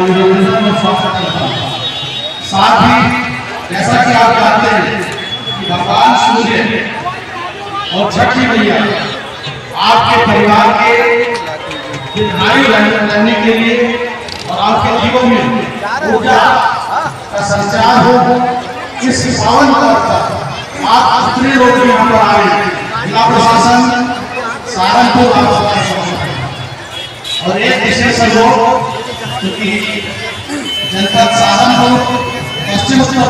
मनोरंजन और स्वास्थ्य करता है। साथ ही जैसा कि आप जानते हैं कि भगवान सूर्य और छठी मैया आपके परिवार के दीर्घायु रहने के लिए और आपके जीवन में ऊर्जा का संचार हो, इस पावन पर्व पर आप जितने लोग यहाँ पर आए, जिला प्रशासन सहारनपुर और एक विशेष सहयोग क्योंकि जनपद सहारनपुर पश्चिम उत्तर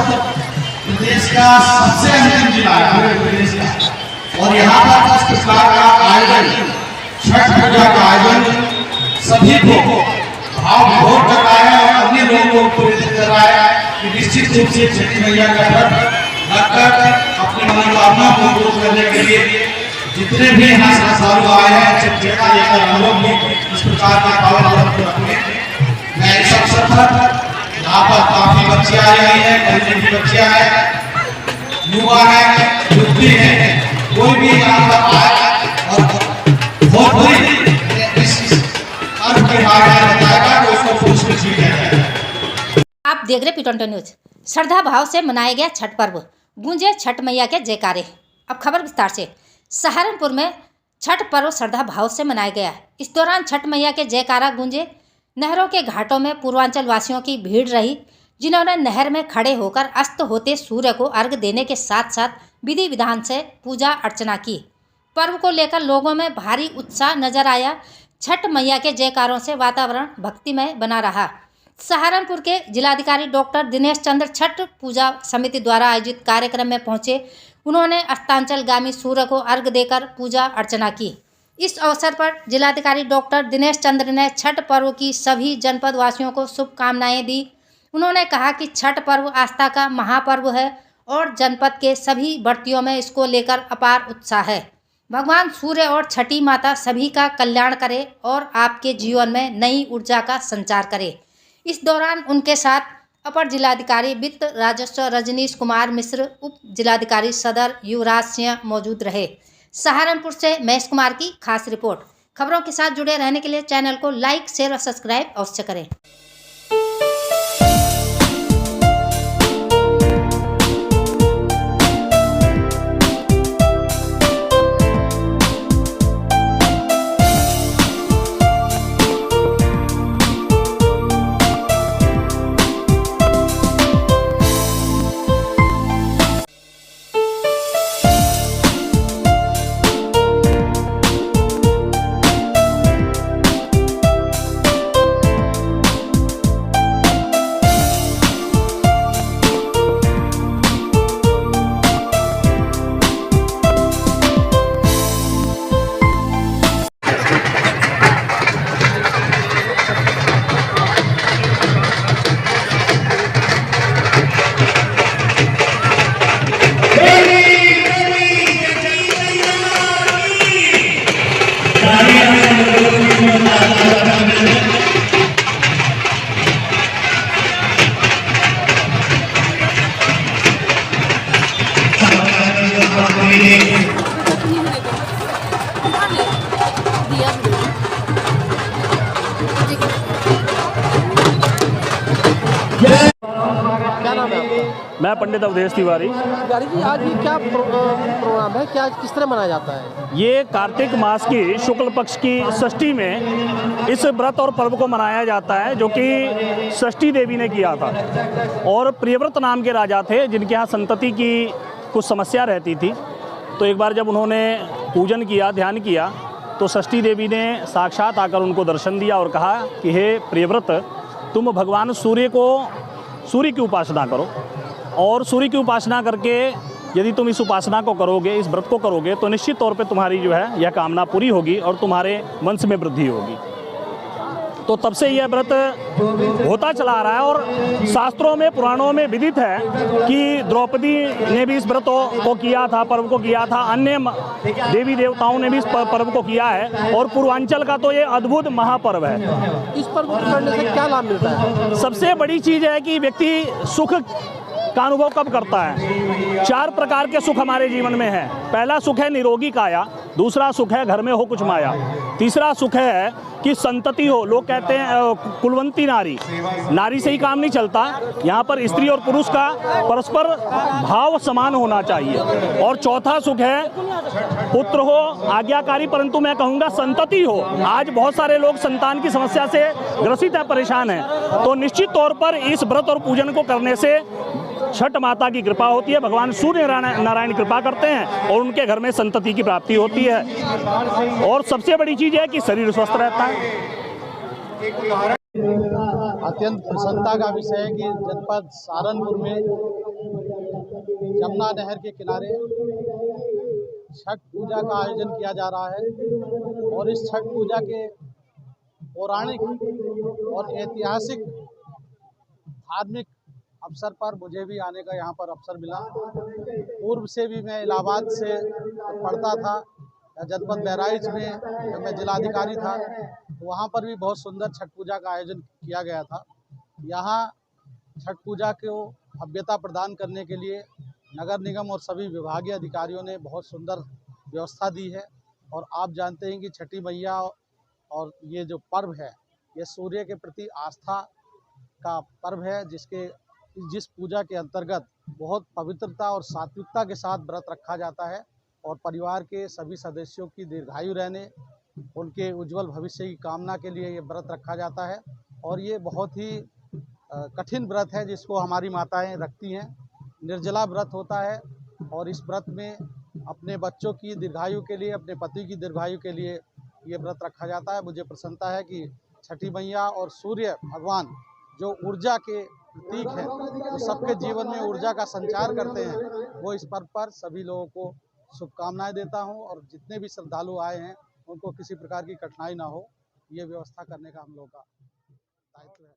प्रदेश का सबसे अंतिम जिला है पूरे प्रदेश का, और यहाँ पर इस प्रकार का आयोजन, छठ पूजा का आयोजन सभी को भाव विभोर कर रहा है और अन्य लोगों को प्रेरित कर रहा है कि निश्चित रूप से छठी मैया का व्रत रखकर अपनी मनोकामना को पूर्ण करने के लिए जितने भी यहाँ श्रद्धालु आए हैं छठ का लेकर हम लोग भी इस प्रकार के पावन व्रत को रखेंगे। मैं इस अवसर पर यहाँ पर काफी बच्चियां आई हुई हैं, कई की बच्चियां हैं, युवा है, युवती है, कोई भी यहाँ पर आए और बहुत बुरी अर्थ के बारे में बताएगा तो उसको पूछ के छीन जाएगा। आप देख रहे P20 न्यूज। श्रद्धा भाव से मनाया गया छठ पर्व, गूंजे छठ मैया के जयकारे। अब खबर विस्तार से। सहारनपुर में छठ पर्व श्रद्धा भाव से मनाया गया। इस दौरान छठ मैया के जयकारा गूंजे। नहरों के घाटों में पूर्वांचल वासियों की भीड़ रही, जिन्होंने नहर में खड़े होकर अस्त होते सूर्य को अर्घ देने के साथ साथ विधि विधान से पूजा अर्चना की। पर्व को लेकर लोगों में भारी उत्साह नजर आया। छठ मैया के जयकारों से वातावरण भक्तिमय बना रहा। सहारनपुर के जिलाधिकारी डॉक्टर दिनेश चंद्र छठ पूजा समिति द्वारा आयोजित कार्यक्रम में पहुंचे। उन्होंने अस्तांचलगामी सूर्य को अर्घ देकर पूजा अर्चना की। इस अवसर पर जिलाधिकारी डॉक्टर दिनेश चंद्र ने छठ पर्व की सभी जनपद वासियों को शुभकामनाएं दी। उन्होंने कहा कि छठ पर्व आस्था का महापर्व है और जनपद के सभी बढ़तियों में इसको लेकर अपार उत्साह है। भगवान सूर्य और छठी माता सभी का कल्याण करे और आपके जीवन में नई ऊर्जा का संचार करे। इस दौरान उनके साथ अपर जिलाधिकारी वित्त राजस्व रजनीश कुमार मिश्र, उप जिलाधिकारी सदर युवराज सिंह मौजूद रहे। सहारनपुर से महेश कुमार की खास रिपोर्ट। खबरों के साथ जुड़े रहने के लिए चैनल को लाइक, शेयर और सब्सक्राइब अवश्य करें। क्या नाम है आपका? मैं पंडित अवधेश तिवारी। तिवारी जी, आज ये क्या प्रोग्राम है, क्या किस तरह मनाया जाता है? ये कार्तिक मास की शुक्ल पक्ष की षष्ठी में इस व्रत और पर्व को मनाया जाता है, जो कि षष्ठी देवी ने किया था। और प्रियव्रत नाम के राजा थे जिनके यहाँ संतति की कुछ समस्या रहती थी। तो एक बार जब उन्होंने पूजन किया, ध्यान किया, तो षष्ठी देवी ने साक्षात आकर उनको दर्शन दिया और कहा कि हे प्रियव्रत, तुम भगवान सूर्य की उपासना करो, और सूर्य की उपासना करके यदि तुम इस उपासना को करोगे, इस व्रत को करोगे, तो निश्चित तौर पे तुम्हारी जो है यह कामना पूरी होगी और तुम्हारे वंश में वृद्धि होगी। तो तब से यह व्रत होता चला आ रहा है। और शास्त्रों में, पुराणों में विदित है कि द्रौपदी ने भी इस व्रत को किया था, पर्व को किया था, अन्य देवी देवताओं ने भी इस पर्व को किया है। और पूर्वांचल का तो ये अद्भुत महापर्व है। इस पर्व को करने से क्या लाभ मिलता है? सबसे बड़ी चीज़ है कि व्यक्ति सुख का अनुभव कब करता है। 4 प्रकार के सुख हमारे जीवन में है। पहला सुख है निरोगी काया, दूसरा सुख है घर में हो कुछ माया, तीसरा सुख है कि संतति हो। लोग कहते हैं कुलवंती नारी, नारी से ही काम नहीं चलता, यहाँ पर स्त्री और पुरुष का परस्पर भाव समान होना चाहिए। और चौथा सुख है पुत्र हो, आज्ञाकारी, परंतु मैं कहूँगा संतति हो। आज बहुत सारे लोग संतान की समस्या से ग्रसित है, परेशान हैं, तो निश्चित तौर पर इस व्रत और पूजन को करने से छठ माता की कृपा होती है, भगवान सूर्य नारायण कृपा करते हैं और उनके घर में संतति की प्राप्ति होती है। और सबसे बड़ी चीज़ है कि शरीर स्वस्थ रहता है। अत्यंत प्रसन्नता का विषय है कि जनपद सहारनपुर में यमुना नहर के किनारे छठ पूजा का आयोजन किया जा रहा है और इस छठ पूजा के पौराणिक और ऐतिहासिक धार्मिक अवसर पर मुझे भी आने का यहाँ पर अवसर मिला। पूर्व से भी मैं इलाहाबाद से पढ़ता था, जनपद बहराइच में जब मैं जिलाधिकारी था तो वहाँ पर भी बहुत सुंदर छठ पूजा का आयोजन किया गया था। यहाँ छठ पूजा को भव्यता प्रदान करने के लिए नगर निगम और सभी विभागीय अधिकारियों ने बहुत सुंदर व्यवस्था दी है। और आप जानते हैं कि छठी मैया और ये जो पर्व है ये सूर्य के प्रति आस्था का पर्व है, जिस पूजा के अंतर्गत बहुत पवित्रता और सात्विकता के साथ व्रत रखा जाता है और परिवार के सभी सदस्यों की दीर्घायु रहने, उनके उज्जवल भविष्य की कामना के लिए ये व्रत रखा जाता है। और ये बहुत ही कठिन व्रत है जिसको हमारी माताएं रखती हैं। निर्जला व्रत होता है और इस व्रत में अपने बच्चों की दीर्घायु के लिए, अपने पति की दीर्घायु के लिए ये व्रत रखा जाता है। मुझे प्रसन्नता है कि छठी मैया और सूर्य भगवान जो ऊर्जा के प्रतीक है, वो सबके जीवन में ऊर्जा का संचार करते हैं, वो इस पर्व पर सभी लोगों को शुभकामनाएं देता हूं। और जितने भी श्रद्धालु आए हैं उनको किसी प्रकार की कठिनाई ना हो, ये व्यवस्था करने का हम लोग का दायित्व है।